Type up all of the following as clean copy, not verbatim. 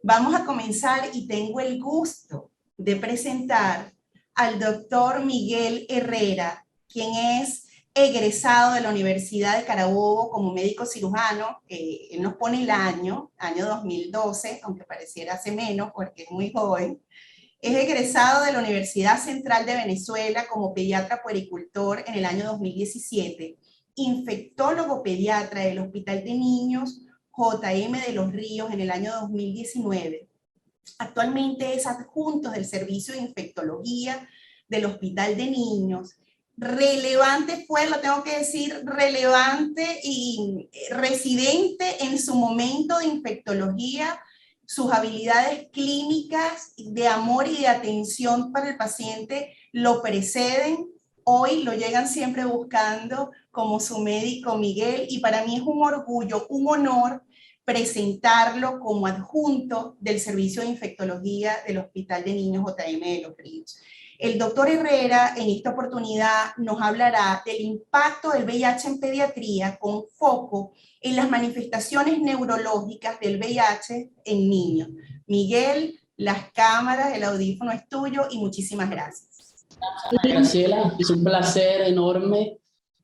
Vamos a comenzar y tengo el gusto de presentar al doctor Miguel Herrera, quien es egresado de la Universidad de Carabobo como médico cirujano. Él nos pone el año 2012, aunque pareciera hace menos porque es muy joven. Es egresado de la Universidad Central de Venezuela como pediatra puericultor en el año 2017, infectólogo pediatra del Hospital de Niños J.M. de los Ríos en el año 2019. Actualmente es adjunto del Servicio de Infectología del Hospital de Niños. Relevante fue, lo tengo que decir, relevante y residente en su momento de infectología. Sus habilidades clínicas de amor y de atención para el paciente lo preceden. Hoy lo llegan siempre buscando como su médico Miguel, y para mí es un orgullo, un honor presentarlo como adjunto del Servicio de Infectología del Hospital de Niños J.M. de los Ríos. El doctor Herrera en esta oportunidad nos hablará del impacto del VIH en pediatría con foco en las manifestaciones neurológicas del VIH en niños. Miguel, las cámaras, el audífono es tuyo y muchísimas gracias. Graciela, es un placer enorme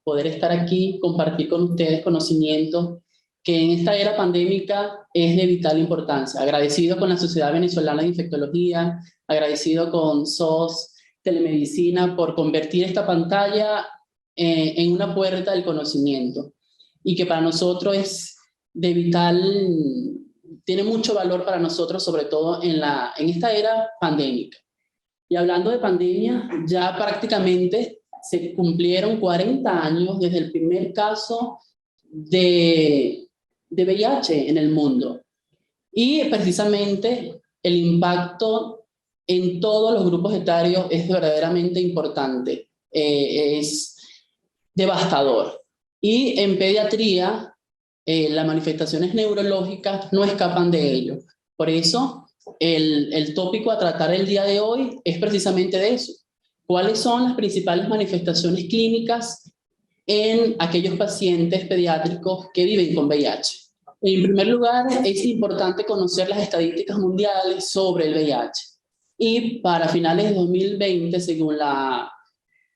poder estar aquí, compartir con ustedes conocimientos que en esta era pandémica es de vital importancia. Agradecido con la Sociedad Venezolana de Infectología, agradecido con SOS Telemedicina por convertir esta pantalla en una puerta del conocimiento, y que para nosotros es de vital, tiene mucho valor para nosotros, sobre todo en esta era pandémica. Y hablando de pandemia, ya prácticamente se cumplieron 40 años desde el primer caso de VIH en el mundo. Y precisamente el impacto en todos los grupos etarios es verdaderamente importante, es devastador. Y en pediatría, las manifestaciones neurológicas no escapan de ello. Por eso, el tópico a tratar el día de hoy es precisamente de eso. ¿Cuáles son las principales manifestaciones clínicas en aquellos pacientes pediátricos que viven con VIH? En primer lugar, es importante conocer las estadísticas mundiales sobre el VIH. Y para finales de 2020, según la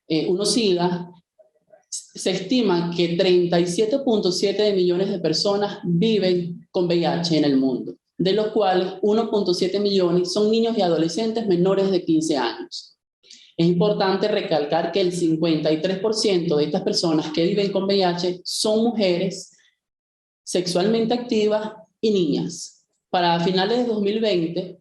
UNOSIDA, se estima que 37.7 millones de personas viven con VIH en el mundo, de los cuales 1.7 millones son niños y adolescentes menores de 15 años. Es importante recalcar que el 53% de estas personas que viven con VIH son mujeres sexualmente activas y niñas. Para finales de 2020,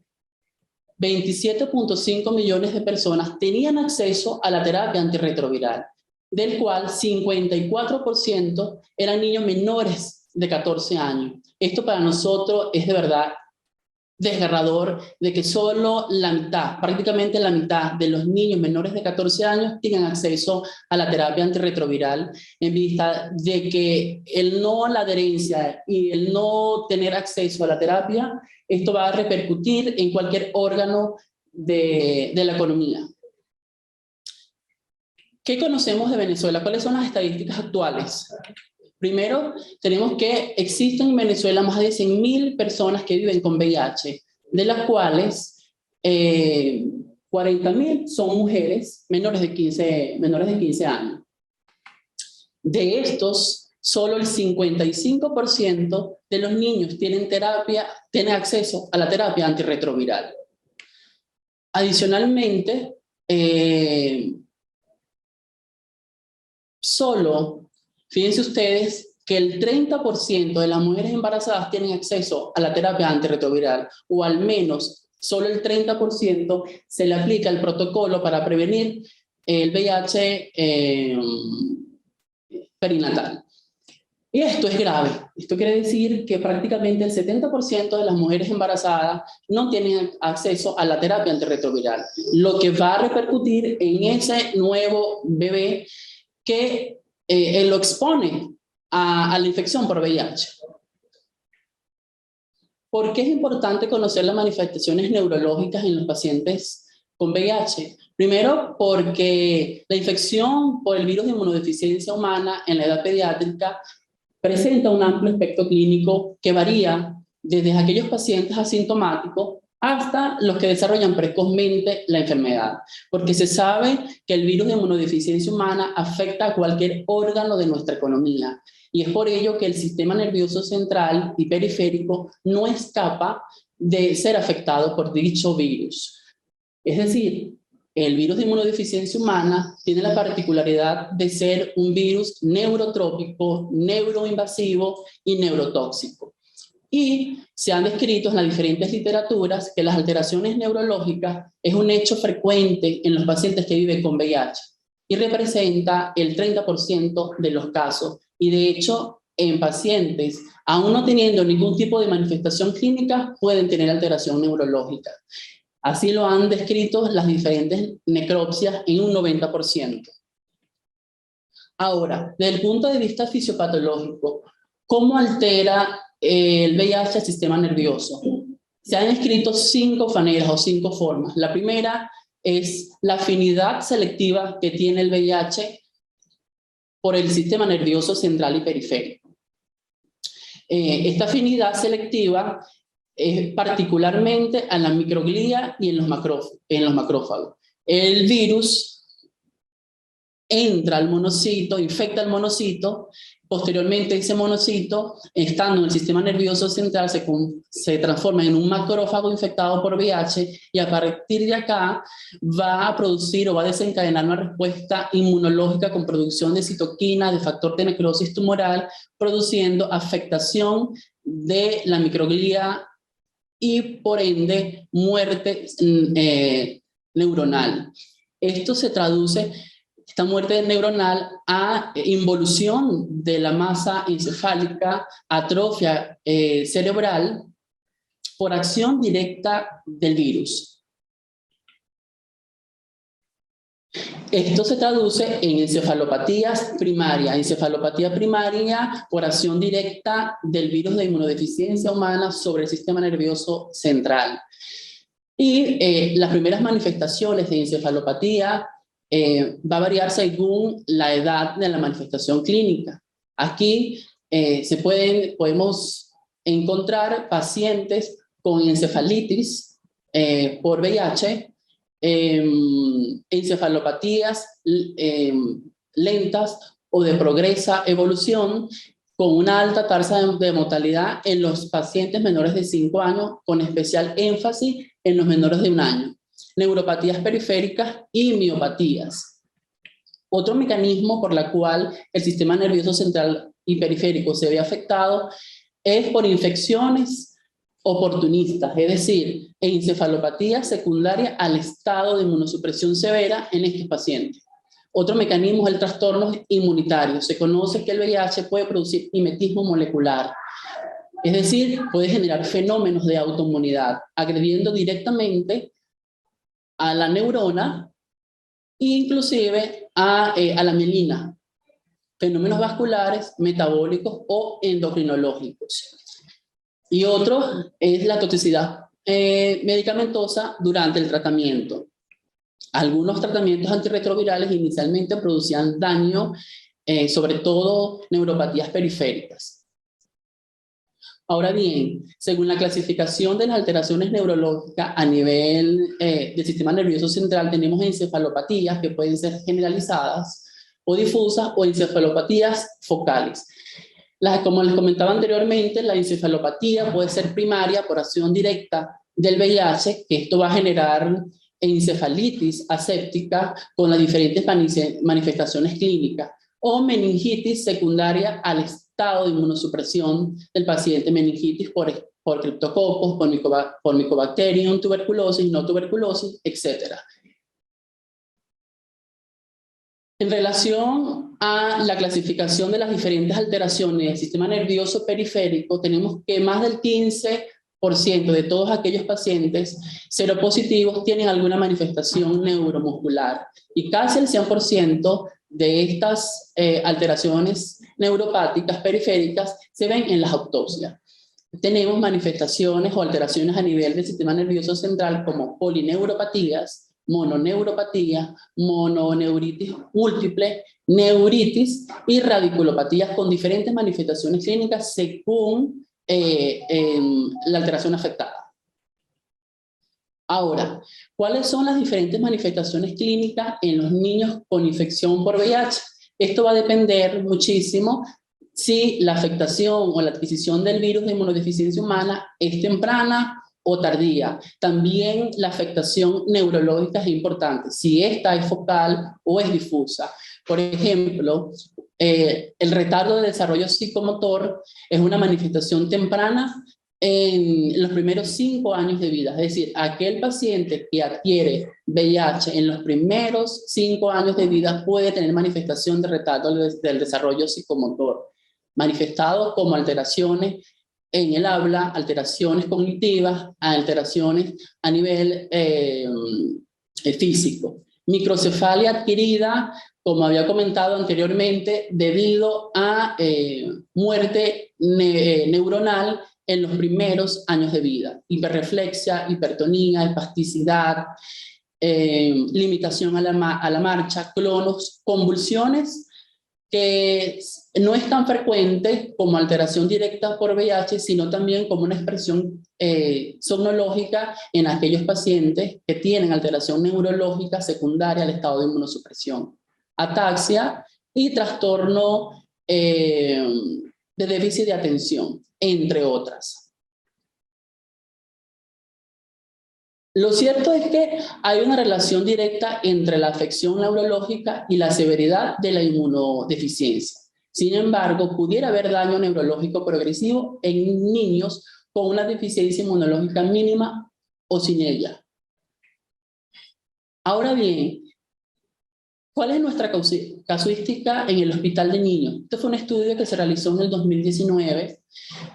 27.5 millones de personas tenían acceso a la terapia antirretroviral, del cual 54% eran niños menores de 14 años. Esto para nosotros es de verdad desgarrador, de que solo la mitad, prácticamente la mitad de los niños menores de 14 años tengan acceso a la terapia antirretroviral, en vista de que el no a la adherencia y el no tener acceso a la terapia, esto va a repercutir en cualquier órgano de la economía. ¿Qué conocemos de Venezuela? ¿Cuáles son las estadísticas actuales? Primero, tenemos que existen en Venezuela más de 100.000 personas que viven con VIH, de las cuales 40.000 son mujeres menores de 15 años. De estos, solo el 55% de los niños tienen acceso a la terapia antirretroviral. Adicionalmente, fíjense ustedes que el 30% de las mujeres embarazadas tienen acceso a la terapia antirretroviral, o al menos solo el 30% se le aplica el protocolo para prevenir el VIH perinatal. Y esto es grave. Esto quiere decir que prácticamente el 70% de las mujeres embarazadas no tienen acceso a la terapia antirretroviral, lo que va a repercutir en ese nuevo bebé que lo expone a la infección por VIH. ¿Por qué es importante conocer las manifestaciones neurológicas en los pacientes con VIH? Primero, porque la infección por el virus de inmunodeficiencia humana en la edad pediátrica presenta un amplio espectro clínico que varía desde aquellos pacientes asintomáticos hasta los que desarrollan precozmente la enfermedad, porque se sabe que el virus de inmunodeficiencia humana afecta a cualquier órgano de nuestra economía, y es por ello que el sistema nervioso central y periférico no escapa de ser afectado por dicho virus. Es decir, el virus de inmunodeficiencia humana tiene la particularidad de ser un virus neurotrópico, neuroinvasivo y neurotóxico. Y se han descrito en las diferentes literaturas que las alteraciones neurológicas es un hecho frecuente en los pacientes que viven con VIH y representa el 30% de los casos. Y de hecho, en pacientes, aún no teniendo ningún tipo de manifestación clínica, pueden tener alteración neurológica. Así lo han descrito las diferentes necropsias en un 90%. Ahora, desde el punto de vista fisiopatológico, ¿cómo altera el VIH al sistema nervioso? Se han escrito 5 maneras o 5 formas. La primera es la afinidad selectiva que tiene el VIH por el sistema nervioso central y periférico. Esta afinidad selectiva es particularmente a la microglía y en los macrófagos. El virus entra al monocito, infecta al monocito, posteriormente ese monocito, estando en el sistema nervioso central, se transforma en un macrófago infectado por VIH, y a partir de acá va a producir o va a desencadenar una respuesta inmunológica con producción de citoquinas, de factor de necrosis tumoral, produciendo afectación de la microglía y por ende muerte neuronal. Esto se traduce, esta muerte neuronal, a involución de la masa encefálica, atrofia cerebral por acción directa del virus. Esto se traduce en encefalopatías primarias. Encefalopatía primaria por acción directa del virus de inmunodeficiencia humana sobre el sistema nervioso central. Y las primeras manifestaciones de encefalopatía va a variar según la edad de la manifestación clínica. Aquí podemos encontrar pacientes con encefalitis por VIH, encefalopatías lentas o de progresa evolución, con una alta tasa de mortalidad en los pacientes menores de 5 años, con especial énfasis en los menores de 1 año. Neuropatías periféricas y miopatías. Otro mecanismo por la cual el sistema nervioso central y periférico se ve afectado es por infecciones oportunistas, es decir, encefalopatía secundaria al estado de inmunosupresión severa en estos pacientes. Otro mecanismo es el trastorno inmunitario. Se conoce que el VIH puede producir mimetismo molecular, es decir, puede generar fenómenos de autoinmunidad, agrediendo directamente a la neurona e inclusive a la mielina, fenómenos vasculares, metabólicos o endocrinológicos. Y otro es la toxicidad medicamentosa durante el tratamiento. Algunos tratamientos antirretrovirales inicialmente producían daño, sobre todo neuropatías periféricas. Ahora bien, según la clasificación de las alteraciones neurológicas a nivel del sistema nervioso central, tenemos encefalopatías que pueden ser generalizadas o difusas, o encefalopatías focales. Como les comentaba anteriormente, la encefalopatía puede ser primaria por acción directa del VIH, que esto va a generar encefalitis aséptica con las diferentes manifestaciones clínicas, o meningitis secundaria al estado de inmunosupresión del paciente, meningitis por criptococos, por Mycobacterium, tuberculosis, no tuberculosis, etc. En relación a la clasificación de las diferentes alteraciones del sistema nervioso periférico, tenemos que más del 15% de todos aquellos pacientes seropositivos tienen alguna manifestación neuromuscular, y casi el 100% de estas alteraciones neuropáticas periféricas se ven en las autopsias. Tenemos manifestaciones o alteraciones a nivel del sistema nervioso central como polineuropatías, mononeuropatía, mononeuritis múltiple, neuritis y radiculopatías con diferentes manifestaciones clínicas según la alteración afectada. Ahora, ¿cuáles son las diferentes manifestaciones clínicas en los niños con infección por VIH? Esto va a depender muchísimo si la afectación o la adquisición del virus de inmunodeficiencia humana es temprana o tardía. También la afectación neurológica es importante, si esta es focal o es difusa. Por ejemplo, el retardo de desarrollo psicomotor es una manifestación temprana en los primeros 5 años de vida. Es decir, aquel paciente que adquiere VIH en los primeros 5 años de vida puede tener manifestación de retardo del desarrollo psicomotor, manifestado como alteraciones en el habla, alteraciones cognitivas, alteraciones a nivel físico. Microcefalia adquirida, como había comentado anteriormente, debido a muerte neuronal en los primeros años de vida. Hiperreflexia, hipertonía, espasticidad, limitación a la marcha, clonos, convulsiones, que no es tan frecuente como alteración directa por VIH, sino también como una expresión somnológica en aquellos pacientes que tienen alteración neurológica secundaria al estado de inmunosupresión. Ataxia y trastorno de déficit de atención, entre otras. Lo cierto es que hay una relación directa entre la afección neurológica y la severidad de la inmunodeficiencia. Sin embargo, pudiera haber daño neurológico progresivo en niños con una deficiencia inmunológica mínima o sin ella. Ahora bien, ¿cuál es nuestra casuística en el hospital de niños? Este fue un estudio que se realizó en el 2019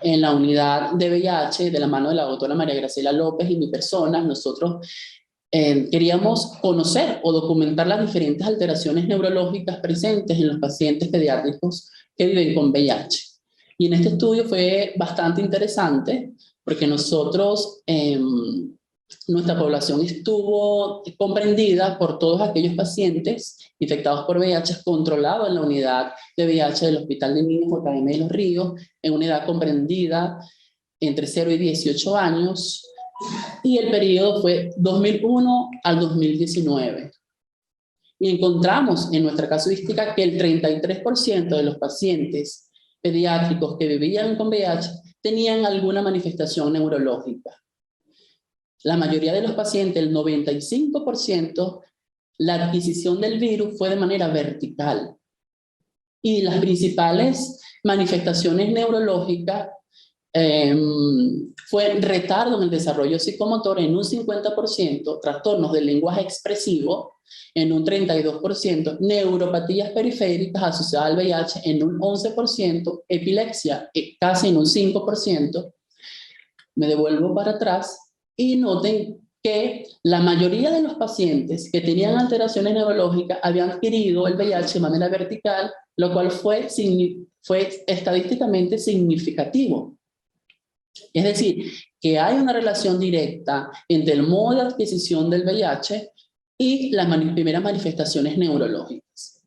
en la unidad de VIH de la mano de la doctora María Graciela López y mi persona. Nosotros queríamos conocer o documentar las diferentes alteraciones neurológicas presentes en los pacientes pediátricos que viven con VIH. Y en este estudio fue bastante interesante porque nosotros, nuestra población estuvo comprendida por todos aquellos pacientes infectados por VIH controlados en la unidad de VIH del Hospital de Niños JM de Los Ríos, en una edad comprendida entre 0 y 18 años, y el periodo fue 2001 al 2019. Y encontramos en nuestra casuística que el 33% de los pacientes pediátricos que vivían con VIH tenían alguna manifestación neurológica. La mayoría de los pacientes, el 95%, la adquisición del virus fue de manera vertical. Y las principales manifestaciones neurológicas fue retardo en el desarrollo psicomotor en un 50%, trastornos del lenguaje expresivo en un 32%, neuropatías periféricas asociadas al VIH en un 11%, epilepsia casi en un 5%. Me devuelvo para atrás y noten que la mayoría de los pacientes que tenían alteraciones neurológicas habían adquirido el VIH de manera vertical, lo cual fue estadísticamente significativo. Es decir, que hay una relación directa entre el modo de adquisición del VIH y las primeras manifestaciones neurológicas.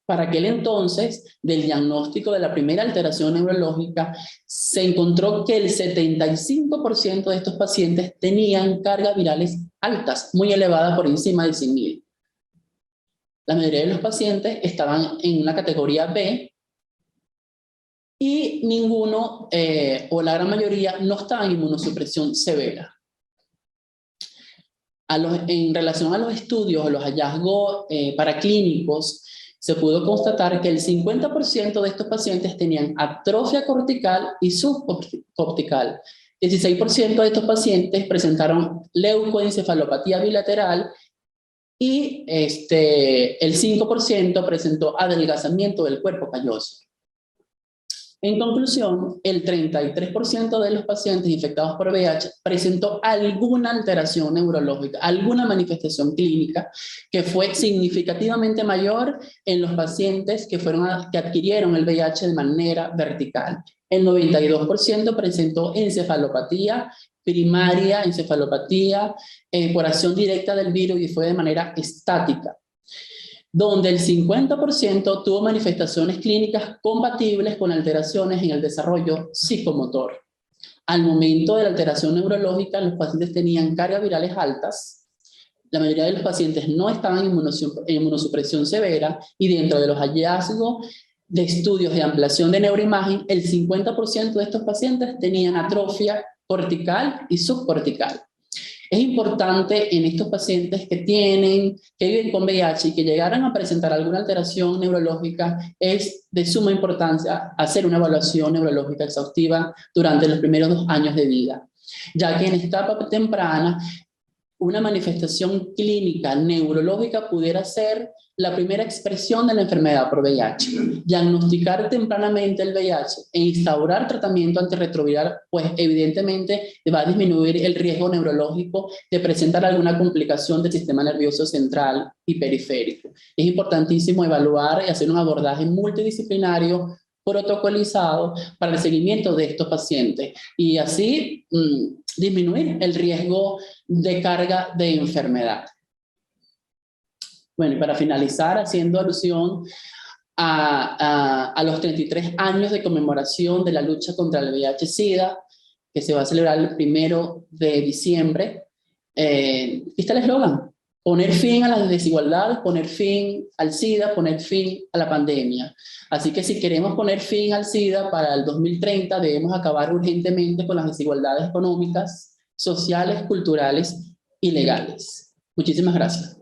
Para aquel entonces, del diagnóstico de la primera alteración neurológica, se encontró que el 75% de estos pacientes tenían cargas virales altas, muy elevadas por encima de 100.000. La mayoría de los pacientes estaban en una categoría B y ninguno, o la gran mayoría, no estaba en inmunosupresión severa. En relación a los estudios o los hallazgos paraclínicos, se pudo constatar que el 50% de estos pacientes tenían atrofia cortical y subcortical. 16% de estos pacientes presentaron leucoencefalopatía bilateral y el 5% presentó adelgazamiento del cuerpo calloso. En conclusión, el 33% de los pacientes infectados por VIH presentó alguna alteración neurológica, alguna manifestación clínica que fue significativamente mayor en los pacientes que adquirieron el VIH de manera vertical. El 92% presentó encefalopatía primaria, encefalopatía por acción directa del virus y fue de manera estática. donde el 50% tuvo manifestaciones clínicas compatibles con alteraciones en el desarrollo psicomotor. Al momento de la alteración neurológica, los pacientes tenían cargas virales altas, la mayoría de los pacientes no estaban en inmunosupresión severa, y dentro de los hallazgos de estudios de ampliación de neuroimagen, el 50% de estos pacientes tenían atrofia cortical y subcortical. Es importante en estos pacientes que viven con VIH y que llegaran a presentar alguna alteración neurológica, es de suma importancia hacer una evaluación neurológica exhaustiva durante los primeros 2 años de vida, ya que en esta etapa temprana una manifestación clínica neurológica pudiera ser la primera expresión de la enfermedad por VIH. Diagnosticar tempranamente el VIH e instaurar tratamiento antirretroviral, pues evidentemente va a disminuir el riesgo neurológico de presentar alguna complicación del sistema nervioso central y periférico. Es importantísimo evaluar y hacer un abordaje multidisciplinario protocolizado para el seguimiento de estos pacientes y así disminuir el riesgo de carga de enfermedad. Bueno, y para finalizar, haciendo alusión a los 33 años de conmemoración de la lucha contra el VIH-Sida, que se va a celebrar el 1 de diciembre, aquí está el eslogan: poner fin a las desigualdades, poner fin al SIDA, poner fin a la pandemia. Así que si queremos poner fin al SIDA para el 2030, debemos acabar urgentemente con las desigualdades económicas, sociales, culturales y legales. Muchísimas gracias.